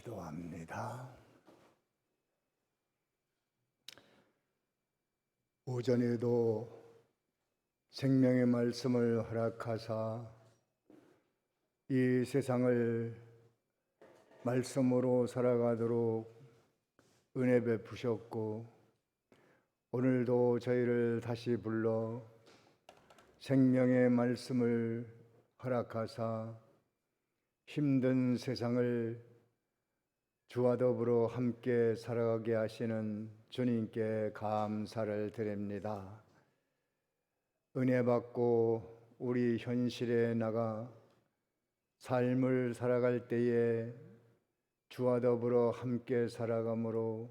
기도합니다. 오전에도 생명의 말씀을 허락하사 이 세상을 말씀으로 살아가도록 은혜 베푸셨고, 오늘도 저희를 다시 불러 생명의 말씀을 허락하사 힘든 세상을 주와 더불어 함께 살아가게 하시는 주님께 감사를 드립니다. 은혜 받고 우리 현실에 나가 삶을 살아갈 때에 주와 더불어 함께 살아감으로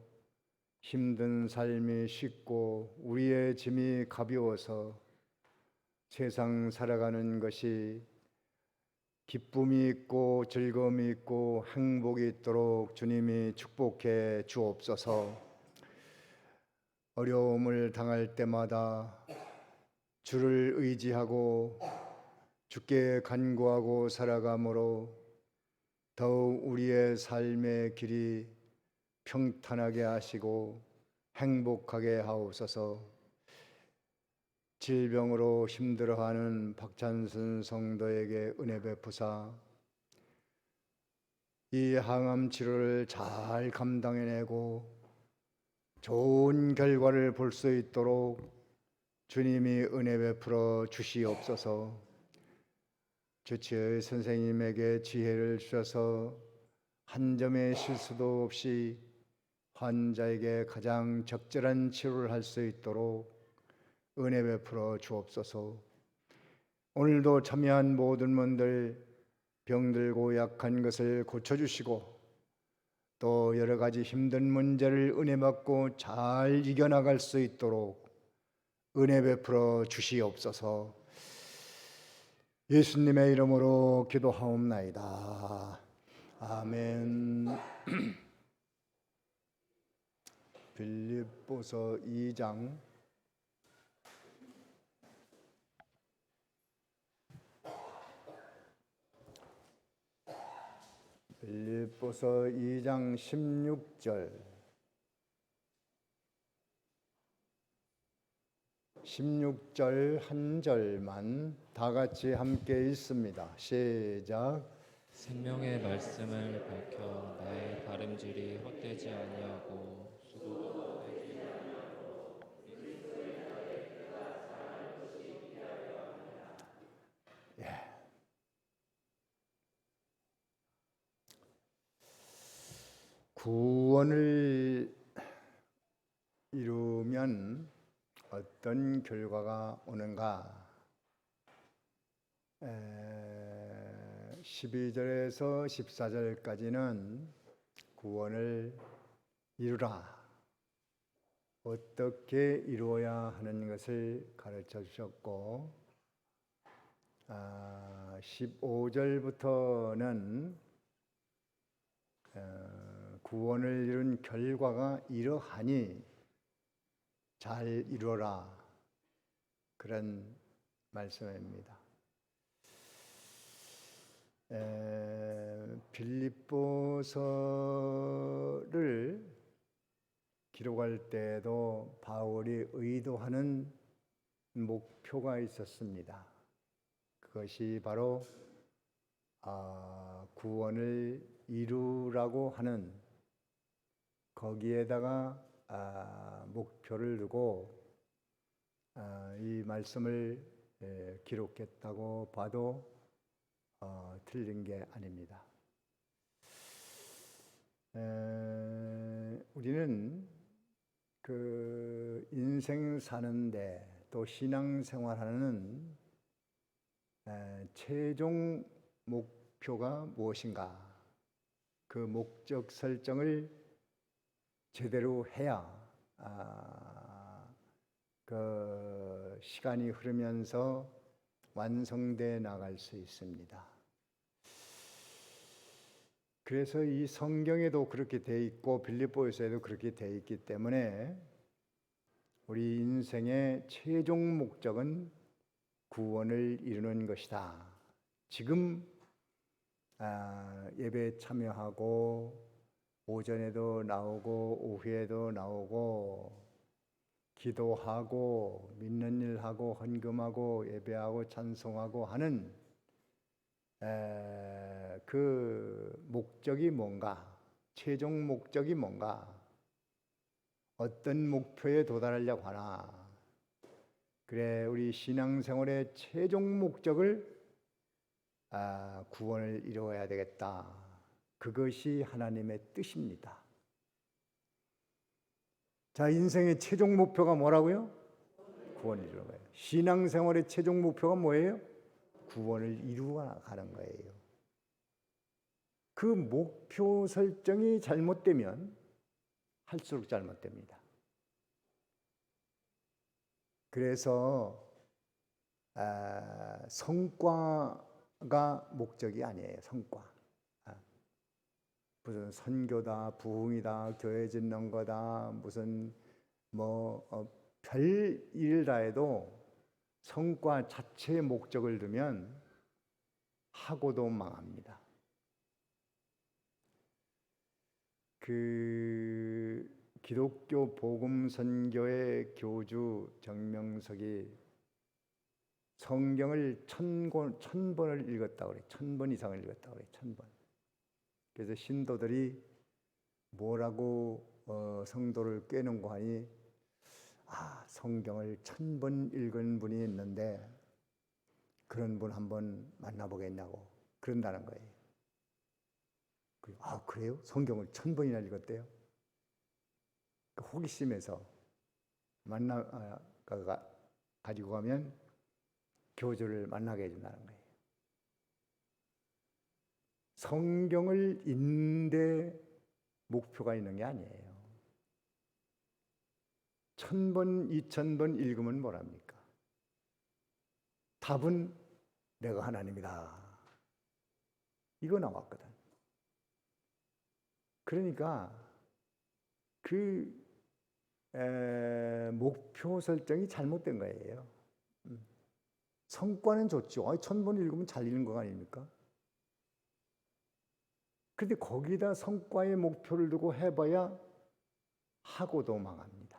힘든 삶이 쉽고 우리의 짐이 가벼워서 세상 살아가는 것이 기쁨이 있고 즐거움이 있고 행복이 있도록 주님이 축복해 주옵소서. 어려움을 당할 때마다 주를 의지하고 주께 간구하고 살아가므로 더욱 우리의 삶의 길이 평탄하게 하시고 행복하게 하옵소서. 질병으로 힘들어하는 박찬순 성도에게 은혜 베푸사 이 항암 치료를 잘 감당해내고 좋은 결과를 볼 수 있도록 주님이 은혜 베풀어 주시옵소서. 주치의 선생님에게 지혜를 주셔서 한 점의 실수도 없이 환자에게 가장 적절한 치료를 할 수 있도록 은혜 베풀어 주옵소서. 오늘도 참여한 모든 분들 병들고 약한 것을 고쳐주시고 또 여러 가지 힘든 문제를 은혜 받고 잘 이겨나갈 수 있도록 은혜 베풀어 주시옵소서. 예수님의 이름으로 기도하옵나이다. 아멘. 빌립보서 2장 16절 한 절만 다 같이 함께 읽습니다. 시작. 생명의 말씀을 밝혀 나의 다름질이 헛되지 아니하고 수고도 되지 아니하고 구원을 이루면 어떤 결과가 오는가? 12절에서 14절까지는 구원을 이루라, 어떻게 이루어야 하는 것을 가르쳐 주셨고, 15절부터는 구원을 이룬 결과가 이러하니 잘 이루어라, 그런 말씀입니다. 빌립보서를 기록할 때에도 바울이 의도하는 목표가 있었습니다. 그것이 바로 구원을 이루라고 하는 거기에다가 목표를 두고 이 말씀을 기록했다고 봐도 틀린 게 아닙니다. 우리는 그 인생 사는데 또 신앙생활하는 최종 목표가 무엇인가? 그 목적 설정을 제대로 해야 그 시간이 흐르면서 완성돼 나갈 수 있습니다. 그래서 이 성경에도 그렇게 돼 있고 빌립보서에도 그렇게 돼 있기 때문에 우리 인생의 최종 목적은 구원을 이루는 것이다. 지금 예배에 참여하고 오전에도 나오고 오후에도 나오고 기도하고 믿는 일하고 헌금하고 예배하고 찬송하고 하는 그 목적이 뭔가, 최종 목적이 뭔가, 어떤 목표에 도달하려고 하나. 그래, 우리 신앙생활의 최종 목적을 구원을 이루어야 되겠다. 그것이 하나님의 뜻입니다. 자, 인생의 최종 목표가 뭐라고요? 구원을 이루는 거예요. 신앙생활의 최종 목표가 뭐예요? 구원을 이루어 가는 거예요. 그 목표 설정이 잘못되면 할수록 잘못됩니다. 그래서 성과가 목적이 아니에요. 성과. 무슨 선교다, 부흥이다, 교회 짓는 거다, 무슨 별일 다 해도 성과 자체의 목적을 두면 하고도 망합니다. 그 기독교 복음 선교의 교주 정명석이 성경을 1000번을 읽었다고 그래. 1000번 이상을 읽었다고 그래. 1000번. 그래서 신도들이 뭐라고 성도를 꿰는고 하니, 성경을 1000번 읽은 분이 있는데 그런 분 한번 만나보겠냐고 그런다는 거예요. 그래요? 성경을 1000번이나 읽었대요? 호기심에서 가지고 가면 교주를 만나게 해준다는 거예요. 성경을 읽는데 목표가 있는 게 아니에요. 1000번, 2000번 읽으면 뭐랍니까? 답은 내가 하나님이다. 이거 나왔거든. 그러니까 목표 설정이 잘못된 거예요. 성과는 좋죠. 1000번 읽으면 잘 읽는 거 아닙니까? 그런데 거기다 성과의 목표를 두고 해봐야 하고도 망합니다.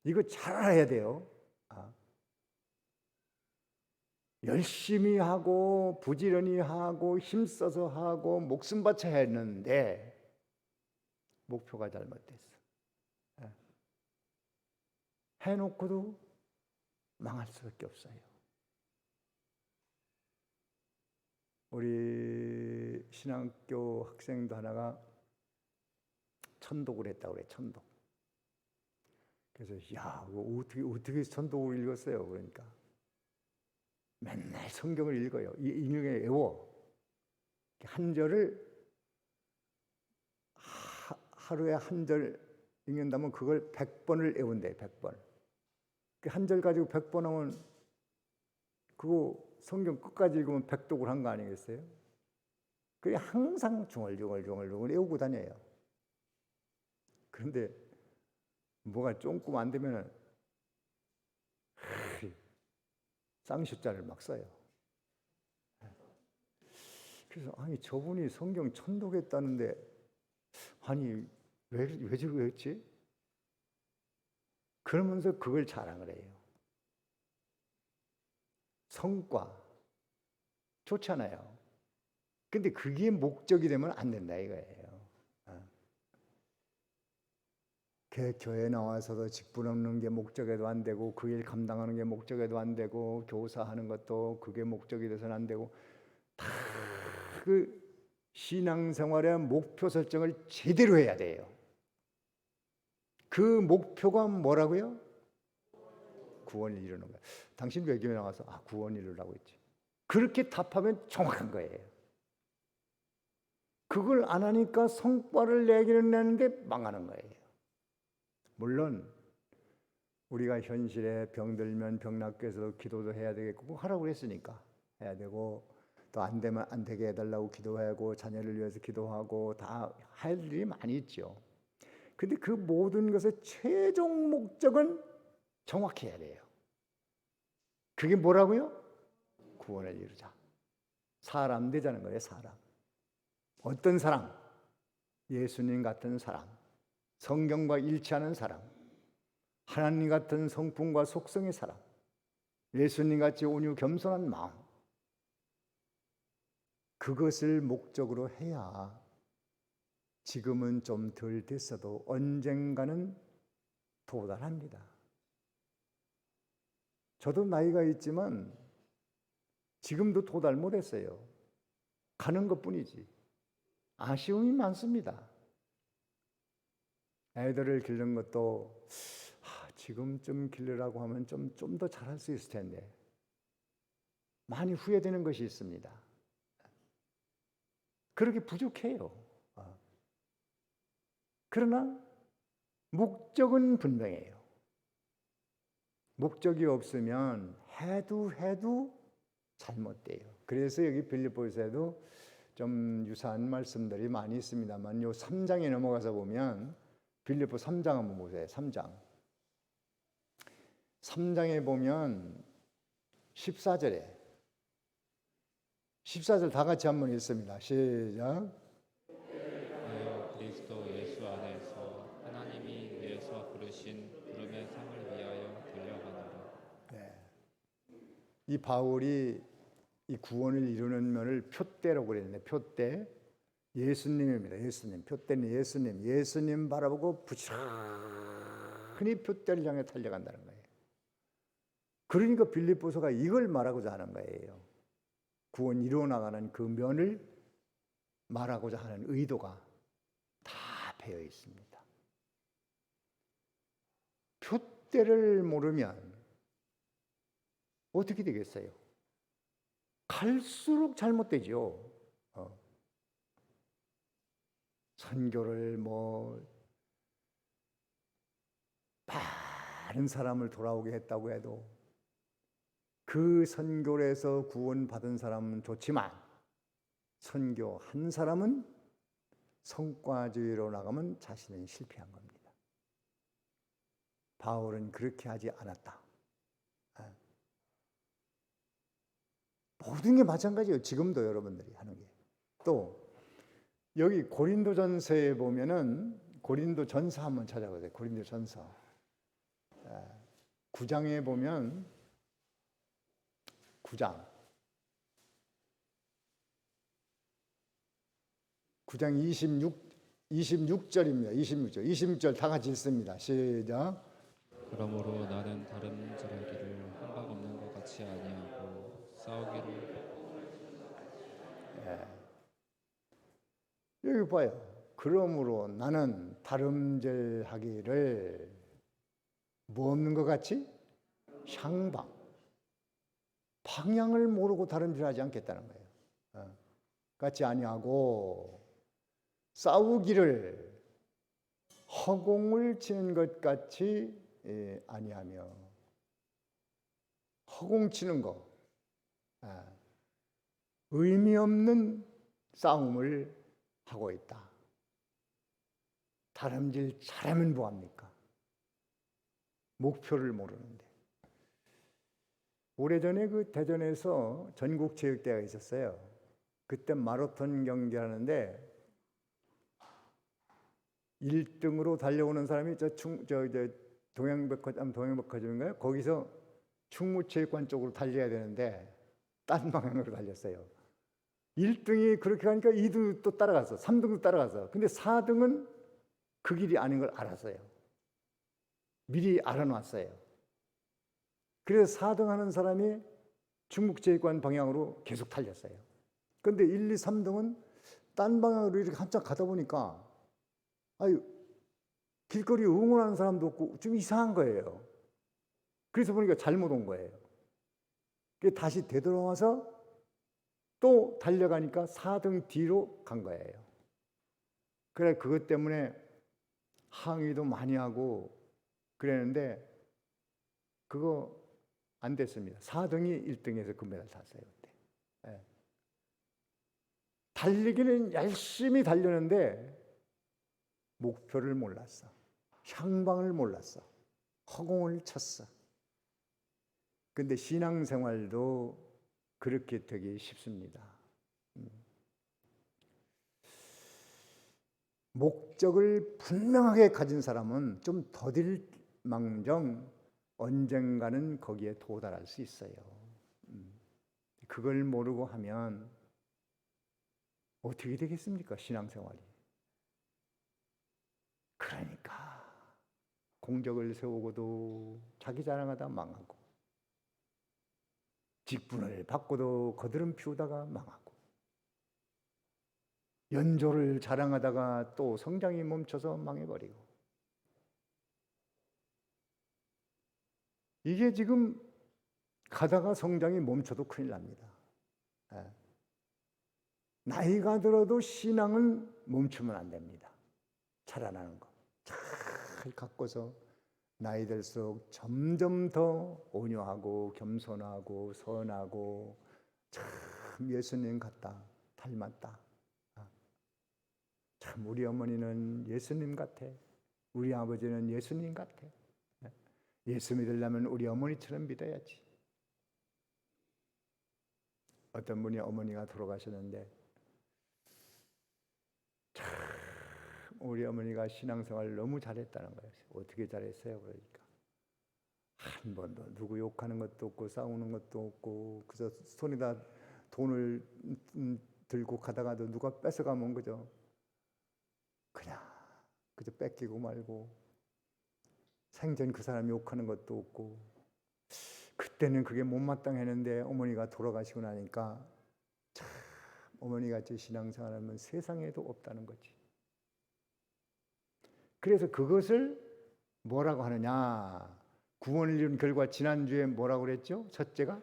이거 잘 알아야 돼요. 열심히 하고 부지런히 하고 힘써서 하고 목숨 바쳐 했는데 목표가 잘못됐어. 해놓고도 망할 수밖에 없어요. 우리 신학교 학생도 하나가 천독을 했다고 그래. 천독. 그래서 어떻게 천독을 읽었어요? 그러니까 맨날 성경을 읽어요. 읽는 외워. 한 절을 하루에 한 절 읽는다면 그걸 100번을 외운대. 100번. 그 한 절 가지고 100번 하면 그거 성경 끝까지 읽으면 백독을 한 거 아니겠어요? 그게 항상 중얼중얼 외우고 다녀요. 그런데 뭐가 조금 안 되면은 쌍시자를 막 써요. 그래서 저분이 성경 천독했다는데 왜 저랬지? 그러면서 그걸 자랑을 해요. 성과 좋잖아요. 근데 그게 목적이 되면 안 된다 이거예요. 교회 나와서도 직분 없는 게 목적에도 안 되고 그 일 감당하는 게 목적에도 안 되고 교사하는 것도 그게 목적이 돼서는 안 되고 다 그 신앙생활의 목표 설정을 제대로 해야 돼요. 그 목표가 뭐라고요? 구원을 이루는 거예요. 당신 외교에 나와서 구원을 이루라고 했지. 그렇게 답하면 정확한 거예요. 그걸 안 하니까 성과를 내기는 내는데 망하는 거예요. 물론 우리가 현실에 병들면 병낫게해서 기도도 해야 되겠고 하라고 했으니까 해야 되고 또 안 되면 안 되게 해달라고 기도하고 자녀를 위해서 기도하고 다 할 일이 많이 있죠. 근데 그 모든 것의 최종 목적은 정확히 해야 돼요. 그게 뭐라고요? 구원을 이루자. 사람 되자는 거예요. 사람. 어떤 사람? 예수님 같은 사람, 성경과 일치하는 사람, 하나님 같은 성품과 속성의 사람, 예수님 같이 온유 겸손한 마음, 그것을 목적으로 해야 지금은 좀 덜 됐어도 언젠가는 도달합니다. 저도 나이가 있지만 지금도 도달 못했어요. 가는 것뿐이지. 아쉬움이 많습니다. 애들을 기르는 것도 지금쯤 기르라고 하면 좀 더 잘할 수 있을 텐데 많이 후회되는 것이 있습니다. 그렇게 부족해요. 그러나 목적은 분명해요. 목적이 없으면 해도 잘못돼요. 그래서 여기 빌립보서에도 좀 유사한 말씀들이 많이 있습니다만 요 3장에 넘어가서 보면 빌립보 3장 한번 보세요. 3장에 보면 14절 다 같이 한번 읽습니다. 시작. 하여 그리스도 예수 안에서 하나님이 위에서 부르신 부름의 상을 위하여 달려가노라. 이 바울이 이 구원을 이루는 면을 표대라고 그랬는데 표대 예수님입니다. 예수님 표대는 예수님 바라보고 부지런히 표대를 향해 달려간다는 거예요. 그러니까 빌립보서가 이걸 말하고자 하는 거예요. 구원 이루어 나가는 그 면을 말하고자 하는 의도가 다 배어 있습니다. 표대를 모르면 어떻게 되겠어요? 갈수록 잘못되죠. 선교를 많은 사람을 돌아오게 했다고 해도 그 선교를 해서 구원받은 사람은 좋지만 선교 한 사람은 성과주의로 나가면 자신은 실패한 겁니다. 바울은 그렇게 하지 않았다. 모든 게 마찬가지예요. 지금도 여러분들이 하는 게. 또 여기 고린도전서에 보면은 고린도전서 한번 찾아보세요. 고린도전서 9장에 보면 9장 26절입니다. 26절 다 같이 읽습니다. 시작. 그러므로 나는 다름질하기를 한박 없는 것 같이 아니하고 싸우기를. 여기 봐요. 그러므로 나는 다름질하기를 뭐 없는 것 같이 향방 방향을 모르고 다름질하지 않겠다는 거예요. 같이 아니하고 싸우기를 허공을 치는 것 같이 아니하며 허공 치는 거 의미 없는 싸움을 하고 있다. 다름질 잘하면 뭐합니까? 목표를 모르는데. 오래전에 그 대전에서 전국체육대회가 있었어요. 그때 마라톤 경기하는데 1등으로 달려오는 사람이 동양백화점인가요? 거기서 충무체육관 쪽으로 달려야 되는데 딴 방향으로 달렸어요. 1등이 그렇게 가니까 2등도 또 따라갔어. 3등도 따라갔어. 근데 4등은 그 길이 아닌 걸 알았어요. 미리 알아놨어요. 그래서 4등 하는 사람이 충북체육관 방향으로 계속 달렸어요. 근데 1, 2, 3등은 딴 방향으로 이렇게 한참 가다 보니까 길거리 응원하는 사람도 없고 좀 이상한 거예요. 그래서 보니까 잘못 온 거예요. 다시 되돌아와서 또 달려가니까 4등 뒤로 간 거예요. 그래 그것 때문에 항의도 많이 하고 그랬는데 그거 안 됐습니다. 4등이 1등에서 금메달 탔어요. 그때. 달리기는 열심히 달렸는데 목표를 몰랐어. 향방을 몰랐어. 허공을 쳤어. 근데 신앙생활도 그렇게 되기 쉽습니다. 목적을 분명하게 가진 사람은 좀 더딜 망정 언젠가는 거기에 도달할 수 있어요. 그걸 모르고 하면 어떻게 되겠습니까? 신앙생활이. 그러니까 공적을 세우고도 자기 자랑하다 망하고, 직분을 받고도 거드름 피우다가 망하고, 연조를 자랑하다가 또 성장이 멈춰서 망해버리고. 이게 지금 가다가 성장이 멈춰도 큰일 납니다. 나이가 들어도 신앙은 멈추면 안 됩니다. 자라나는 거 잘 갖고서 나이 들수록 점점 더 온유하고 겸손하고 선하고 참 예수님 같다, 닮았다. 참 우리 어머니는 예수님 같아. 우리 아버지는 예수님 같아. 예수 믿으려면 우리 어머니처럼 믿어야지. 어떤 분이 어머니가 돌아가셨는데 참 우리 어머니가 신앙생활을 너무 잘했다는 거예요. 어떻게 잘했어요? 그러니까 한 번도 누구 욕하는 것도 없고 싸우는 것도 없고 그저 손에다 돈을 들고 가다가도 누가 뺏어가면 그저 뺏기고 말고, 생전 그 사람 욕하는 것도 없고. 그때는 그게 못마땅했는데 어머니가 돌아가시고 나니까 참 어머니같이 신앙생활하면 세상에도 없다는 거지. 그래서 그것을 뭐라고 하느냐, 구원을 이룬 결과. 지난주에 뭐라고 그랬죠? 첫째가?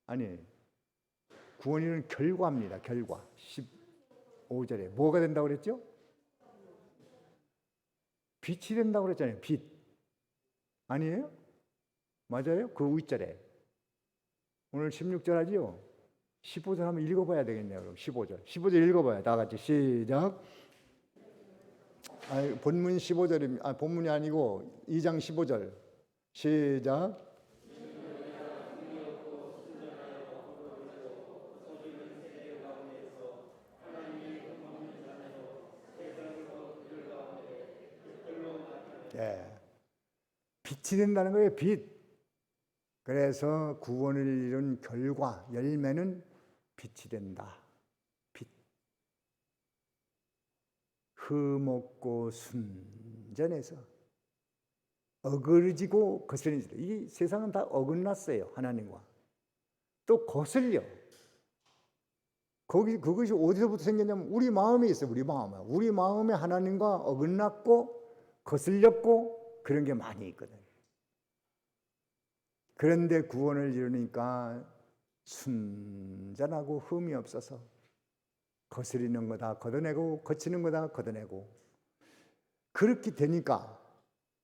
아니, 구원을 이룬 결과입니다. 결과. 15절에 뭐가 된다고 그랬죠? 빛이 된다고 그랬잖아요. 빛. 아니에요? 맞아요? 그 윗절에. 오늘 16절 하지요? 15절 한번 읽어봐야 되겠네요. 그럼 15절 읽어봐요. 다 같이 시작. 본문 15절입니다. 본문이 아니고 2장 15절. 시작. 빛이 된다는 거예요. 빛. 그래서 구원을 이룬 결과, 열매는 빛이 된다. 빛. 흠없고 순전해서 어그러지고 거스리는, 이 세상은 다 어긋났어요. 하나님과. 또 거슬려. 그것이 어디서부터 생겼냐면 우리 마음에 있어요. 우리 마음에 하나님과 어긋났고 거슬렸고 그런 게 많이 있거든. 그런데 구원을 이루니까 순전하고 흠이 없어서 거스리는 거 다 걷어내고 거치는 거 다 걷어내고, 그렇게 되니까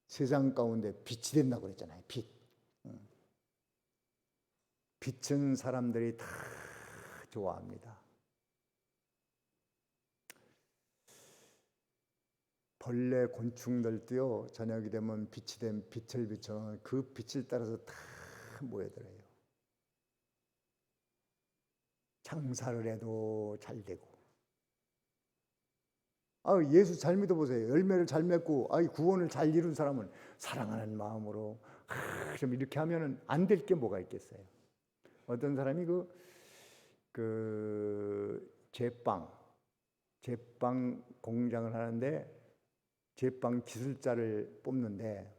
세상 가운데 빛이 된다고 그랬잖아요. 빛. 빛은 사람들이 다 좋아합니다. 벌레, 곤충들도요, 저녁이 되면 빛이 된 빛을 비춰 그 빛을 따라서 다 모여들어요. 장사를 해도 잘 되고. 예수 잘 믿어보세요. 열매를 잘 맺고 구원을 잘 이룬 사람은 사랑하는 마음으로 좀 이렇게 하면은 안 될 게 뭐가 있겠어요. 어떤 사람이 제빵 공장을 하는데 제빵 기술자를 뽑는데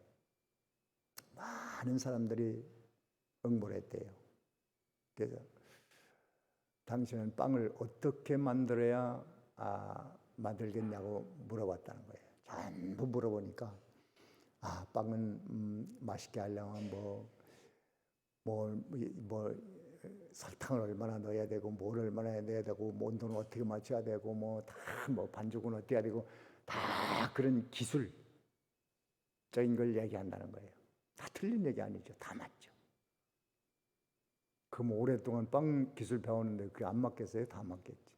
많은 사람들이 응모를 했대요. 그래서 당신은 빵을 어떻게 만들어야 만들겠냐고 물어봤다는 거예요. 전부 물어보니까 빵은 맛있게 하려면 설탕을 얼마나 넣어야 되고 뭘 얼마나 넣어야 되고 온도는 어떻게 맞춰야 되고 반죽은 어떻게 해야 되고 다 그런 기술적인 걸 얘기한다는 거예요. 다 틀린 얘기 아니죠. 다 맞죠. 그럼 오랫동안 빵 기술 배웠는데 그게 안 맞겠어요? 다 맞겠지.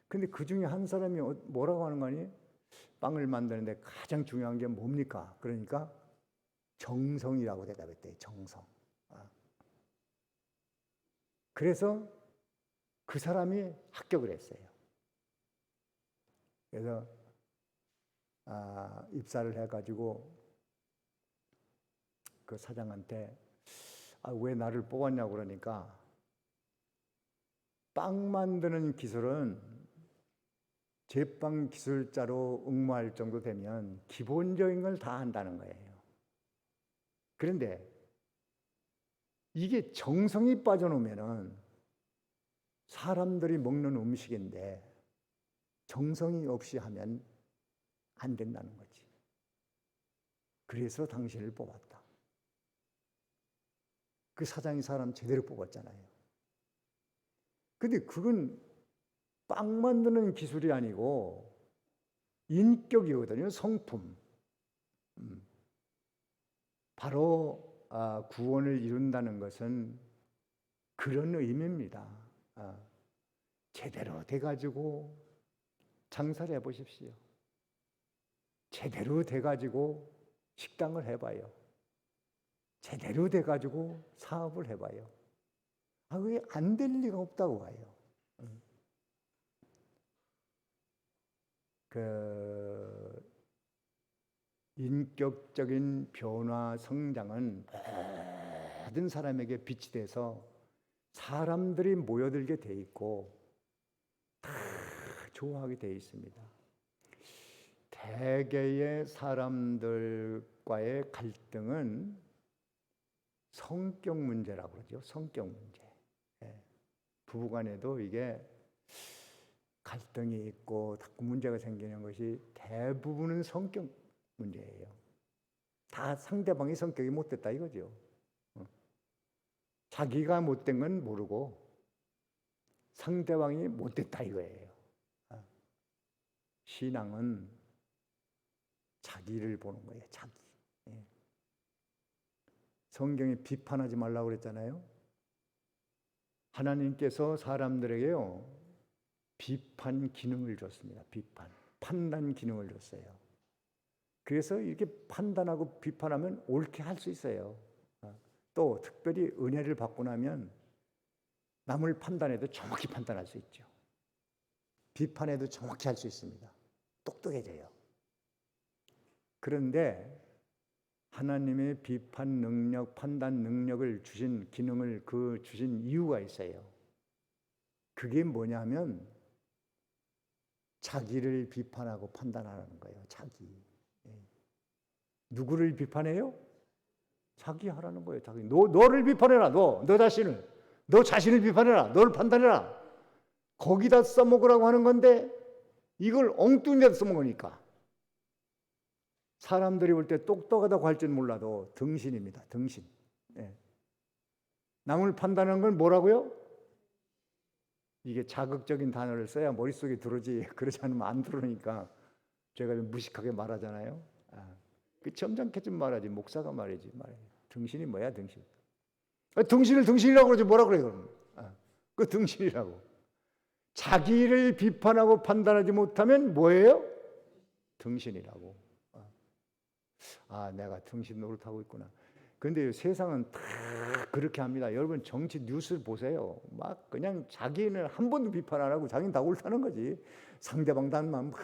근데 그 중에 한 사람이 뭐라고 하는 거 아니에요? 빵을 만드는데 가장 중요한 게 뭡니까? 그러니까 정성이라고 대답했대요. 정성. 그래서 그 사람이 합격을 했어요. 그래서 입사를 해가지고 그 사장한테 왜 나를 뽑았냐고 그러니까 빵 만드는 기술은 제빵 기술자로 응모할 정도 되면 기본적인 걸 다 한다는 거예요. 그런데 이게 정성이 빠져놓으면은 사람들이 먹는 음식인데 정성이 없이 하면 안 된다는 거지. 그래서 당신을 뽑았다. 그 사장이 사람 제대로 뽑았잖아요. 근데 그건 빵 만드는 기술이 아니고 인격이거든요. 성품. 바로 구원을 이룬다는 것은 그런 의미입니다. 제대로 돼가지고 장사를 해보십시오. 제대로 돼가지고 식당을 해봐요. 제대로 돼가지고 사업을 해봐요. 그게 안 될 리가 없다고 봐요. 그 인격적인 변화, 성장은 모든 사람에게 빛이 돼서 사람들이 모여들게 돼 있고 다 좋아하게 돼 있습니다. 대개의 사람들과의 갈등은 성격 문제라고 그러죠. 성격 문제. 부부간에도 이게 갈등이 있고 자꾸 문제가 생기는 것이 대부분은 성격 문제예요. 다 상대방의 성격이 못됐다 이거죠. 자기가 못된 건 모르고 상대방이 못됐다 이거예요. 신앙은 자기를 보는 거예요. 자기. 성경에 비판하지 말라고 그랬잖아요. 하나님께서 사람들에게요 비판 기능을 줬습니다. 비판, 판단 기능을 줬어요. 그래서 이렇게 판단하고 비판하면 옳게 할 수 있어요. 또 특별히 은혜를 받고 나면 남을 판단해도 정확히 판단할 수 있죠. 비판해도 정확히 할 수 있습니다. 똑똑해져요. 그런데 하나님의 비판 능력, 판단 능력을 주신 기능을 주신 이유가 있어요. 그게 뭐냐면 자기를 비판하고 판단하는 거예요. 자기. 누구를 비판해요? 자기 하라는 거예요. 자기. 너를 비판해라. 너 자신을. 너 자신을 비판해라. 너를 판단해라. 거기다 써먹으라고 하는 건데 이걸 엉뚱한 데다 써먹으니까 사람들이 볼 때 똑똑하다고 할지는 몰라도 등신입니다. 등신. 남을 판단하는 건 뭐라고요? 이게 자극적인 단어를 써야 머릿속에 들어오지 그러지 않으면 안 들어오니까 제가 좀 무식하게 말하잖아요. 그 점잖게 좀 말하지 목사가 말이지 말이에요. 등신이 뭐야 등신? 등신을 등신이라고 그러지 뭐라 그래 그럼? 그 등신이라고. 자기를 비판하고 판단하지 못하면 뭐예요? 등신이라고. 내가 등신 노릇하고 있구나. 그런데 세상은 다 그렇게 합니다. 여러분 정치 뉴스 보세요. 막 그냥 자기는 한 번도 비판 안 하고 자기는 다 옳다는 거지. 상대방 단만 막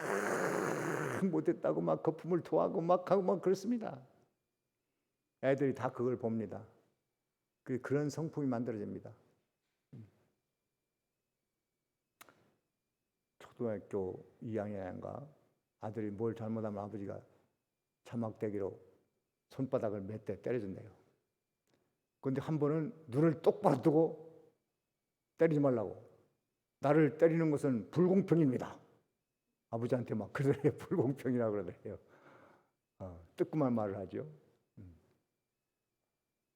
못했다고 막 거품을 토하고 막 하고 막 그렇습니다. 애들이 다 그걸 봅니다. 그런 성품이 만들어집니다. 초등학교 2학년인가 아들이 뭘 잘못하면 아버지가 자막대기로 손바닥을 몇 대 때려준대요. 그런데 한 번은 눈을 똑바로 뜨고 때리지 말라고. 나를 때리는 것은 불공평입니다. 아버지한테 막 그러더래요. 불공평이라고 그러더래요. 뜨끔한 말을 하죠.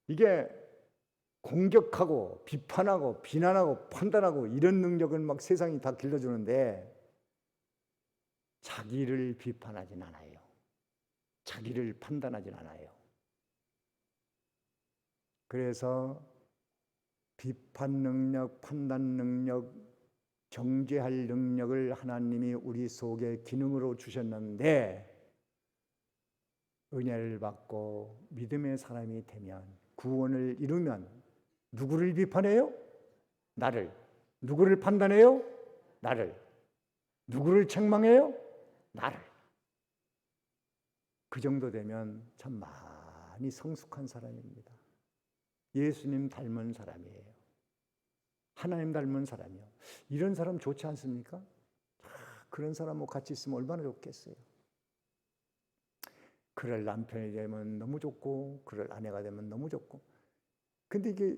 이게 공격하고 비판하고 비난하고 판단하고 이런 능력은 막 세상이 다 길러주는데 자기를 비판하진 않아요. 자기를 판단하진 않아요. 그래서 비판 능력, 판단 능력, 정죄할 능력을 하나님이 우리 속에 기능으로 주셨는데 은혜를 받고 믿음의 사람이 되면 구원을 이루면 누구를 비판해요? 나를. 누구를 판단해요? 나를. 누구를 책망해요? 나를. 그 정도 되면 참 많이 성숙한 사람입니다. 예수님 닮은 사람이에요. 하나님 닮은 사람이요. 이런 사람 좋지 않습니까? 그런 사람하고 같이 있으면 얼마나 좋겠어요. 그럴 남편이 되면 너무 좋고 그럴 아내가 되면 너무 좋고. 근데 이게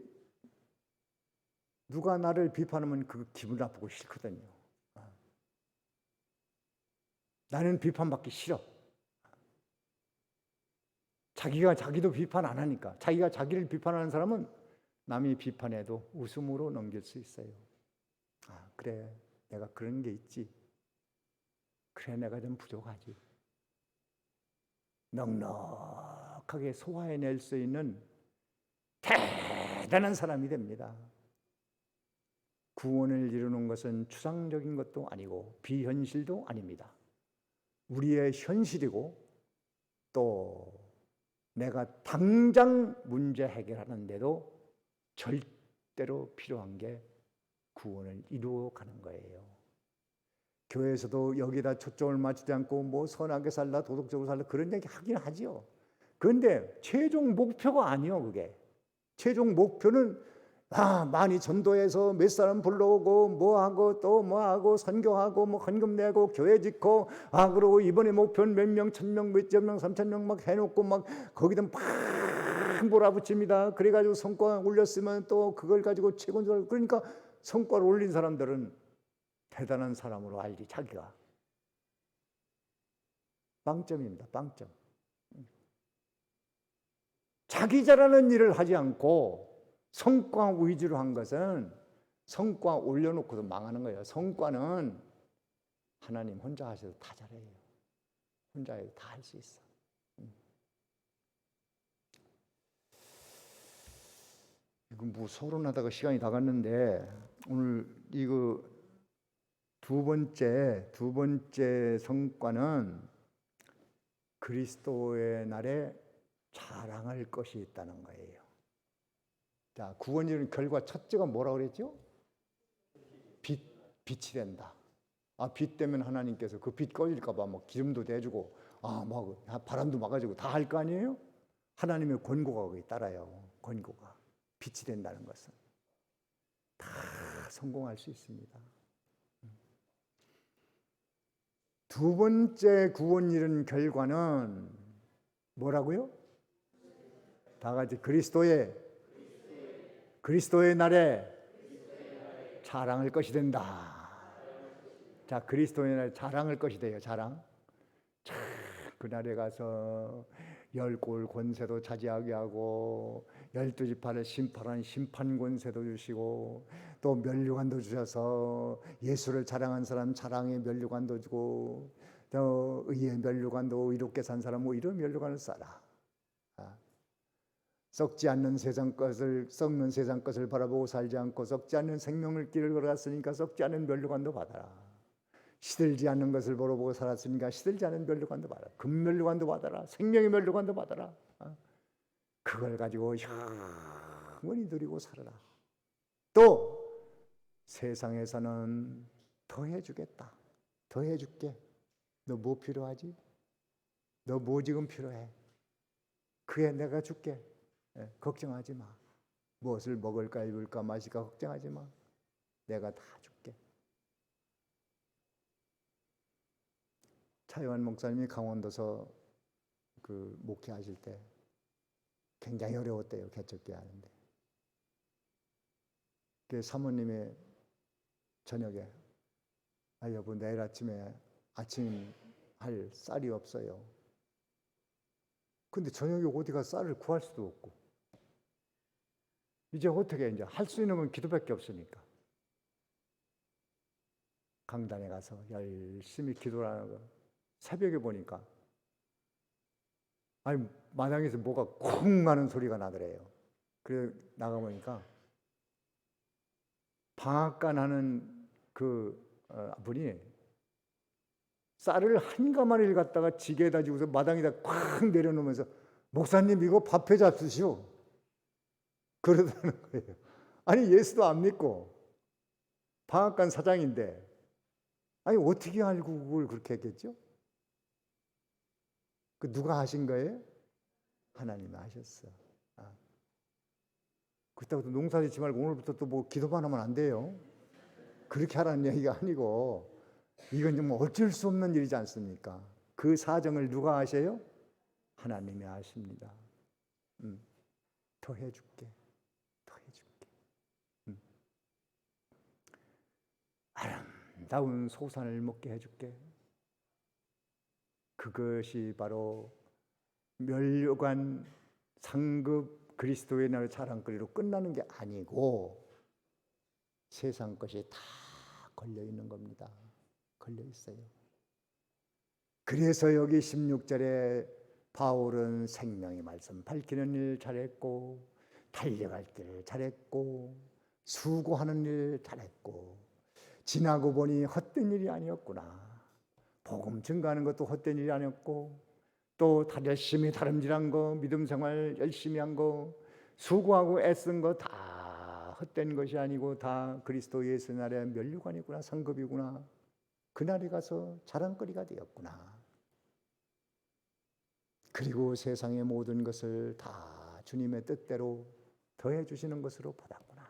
누가 나를 비판하면 그 기분 나쁘고 싫거든요. 나는 비판받기 싫어. 자기가 자기도 비판 안 하니까. 자기가 자기를 비판하는 사람은 남이 비판해도 웃음으로 넘길 수 있어요. 아, 그래. 내가 그런 게 있지. 그래, 내가 좀 부족하지. 넉넉하게 소화해낼 수 있는 대단한 사람이 됩니다. 구원을 이루는 것은 추상적인 것도 아니고 비현실도 아닙니다. 우리의 현실이고 또 내가 당장 문제 해결하는데도 절대로 필요한 게 구원을 이루어가는 거예요. 교회에서도 여기다 초점을 맞추지 않고 뭐 선하게 살라 도덕적으로 살라 그런 얘기 하긴 하지요. 그런데 최종 목표가 아니요. 그게 최종 목표는 많이 전도해서 몇 사람 불러오고 뭐하고 또 뭐하고 선교하고 뭐 헌금 내고 교회 짓고 그러고 이번에 목표는 몇 명, 1,000명, 몇천 명, 3,000명 막 해놓고 막 거기다 막 몰아붙입니다. 그래가지고 성과 올렸으면 또 그걸 가지고 최고인 줄 알고. 그러니까 성과를 올린 사람들은 대단한 사람으로 알지. 자기가 빵점입니다. 빵점. 자기 잘하는 일을 하지 않고 성과 위주로 한 것은 성과 올려놓고도 망하는 거예요. 성과는 하나님 혼자 하셔도 다 잘해요. 혼자 해도 다 할 수 있어. 이거 뭐 서론하다가 시간이 다 갔는데 오늘 이거 두 번째 성과는 그리스도의 날에 자랑할 것이 있다는 거예요. 자, 구원 이루는 결과 첫째가 뭐라고 그랬죠? 빛이 된다. 빛 때문에 하나님께서 그 빛 꺼질까 봐 뭐 기름도 대주고 뭐 바람도 막아주고 다 할 거 아니에요? 하나님의 권고가 거기 따라요. 권고가 빛이 된다는 것은 다 성공할 수 있습니다. 두 번째 구원 이룬 결과는 뭐라고요? 다 같이 그리스도의 날에 자랑할 것이 된다. 자, 그리스도의 날에 자랑할 것이 돼요. 자랑. 참, 그날에 가서 10골 권세도 차지하게 하고 12지파를 심판한 심판 권세도 주시고 또 면류관도 주셔서 예수를 자랑한 사람 자랑의 면류관도 주고 또 의의 면류관도 의롭게 산 사람 뭐 이런 면류관을 쏴라. 썩지 않는 세상 것을 썩는 세상 것을 바라보고 살지 않고 썩지 않는 생명을 길을 걸어갔으니까 썩지 않은 면류관도 받아라. 시들지 않는 것을 보고 살았으니까 시들지 않은 면류관도 받아라. 금면류관도 받아라. 생명의 면류관도 받아라. 그걸 가지고 영원히 누리고 살아라. 또 세상에서는 더 해주겠다. 더 해줄게. 너 뭐 필요하지? 너 뭐 지금 필요해? 그게 내가 줄게. 걱정하지 마. 무엇을 먹을까 입을까 마실까 걱정하지 마. 내가 다 줄게. 차요한 목사님이 강원도서 그 목회하실 때 굉장히 어려웠대요. 개척기 하는데. 그 사모님이 저녁에 여보 내일 아침에 아침 할 쌀이 없어요. 근데 저녁에 어디가 쌀을 구할 수도 없고 이제 어떻게 이제 할 수 있는 건 기도밖에 없으니까 강단에 가서 열심히 기도를 하는 거. 새벽에 보니까 마당에서 뭐가 쿵 하는 소리가 나더래요. 그래 나가보니까 방앗간 하는 그 분이 쌀을 한 가마리를 갖다가 지게에다 지고서 마당에다 쾅 내려놓으면서 목사님 이거 밥해 잡수시오. 그러다는 거예요. 아니 예수도 안 믿고 방앗간 사장인데 어떻게 알고 그걸 그렇게 했겠죠? 그 누가 하신 거예요? 하나님이 하셨어. 그렇다고 또 농사 짓지 말고 오늘부터 또 뭐 기도만 하면 안 돼요. 그렇게 하라는 얘기가 아니고 이건 정말 어쩔 수 없는 일이지 않습니까? 그 사정을 누가 아셔요? 하나님이 아십니다. 더 해줄게. 더 해줄게. 아름다운 소산을 먹게 해줄게. 그것이 바로 멸류관 상급 그리스도의 나라 자랑거리로 끝나는 게 아니고 세상 것이 다 걸려 있는 겁니다. 걸려 있어요. 그래서 여기 16절에 바울은 생명의 말씀 밝히는 일 잘했고, 달려갈 길 잘했고, 수고하는 일 잘했고, 지나고 보니 헛된 일이 아니었구나. 복음 증거하는 것도 헛된 일이 아니었고, 또 열심히 다름질한 거, 믿음 생활 열심히 한 거, 수고하고 애쓴 거 다 헛된 것이 아니고 다 그리스도 예수 나라의 면류관이구나, 상급이구나. 그날에 가서 자랑거리가 되었구나. 그리고 세상의 모든 것을 다 주님의 뜻대로 더해 주시는 것으로 받았구나.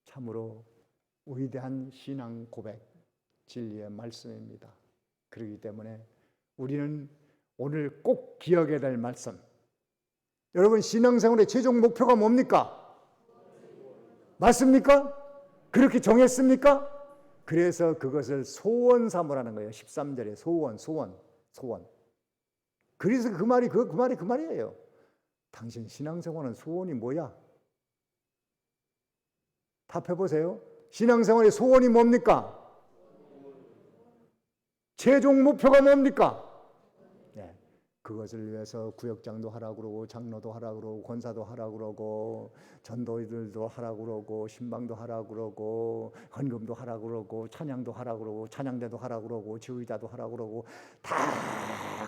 참으로 위대한 신앙 고백, 진리의 말씀입니다. 그렇기 때문에 우리는 오늘 꼭 기억해야 될 말씀. 여러분, 신앙생활의 최종 목표가 뭡니까? 맞습니까? 그렇게 정했습니까? 그래서 그것을 소원 삼으라는 거예요. 13절에 소원. 그래서 그 말이에요. 당신 신앙생활은 소원이 뭐야? 답해보세요. 신앙생활의 소원이 뭡니까? 최종 목표가 뭡니까? 네, 그것을 위해서 구역장도 하라고 그러고, 장로도 하라고 그러고, 권사도 하라고 그러고, 전도들도 하라고 그러고, 신방도 하라고 그러고, 헌금도 하라고 그러고, 찬양도 하라고 그러고, 찬양대도 하라고 그러고, 지휘자도 하라고 그러고, 다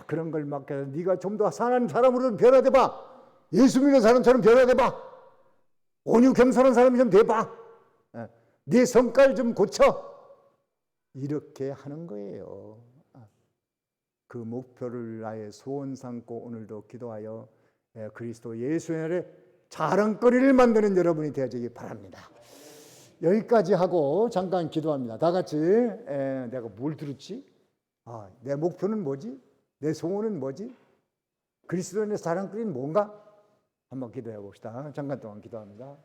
그런 걸 맡겨서 네가 좀 더 사는 사람으로 변화돼 봐. 예수 믿는 사람처럼 변화돼 봐. 온유 겸손한 사람이 좀 돼 봐. 네 성깔 좀 고쳐. 이렇게 하는 거예요. 그 목표를 나의 소원 삼고 오늘도 기도하여 그리스도 예수의 날에 자랑거리를 만드는 여러분이 되어지기 바랍니다. 여기까지 하고 잠깐 기도합니다. 다 같이 내가 뭘 들었지? 내 목표는 뭐지? 내 소원은 뭐지? 그리스도의 자랑거리는 뭔가? 한번 기도해 봅시다. 잠깐 동안 기도합니다.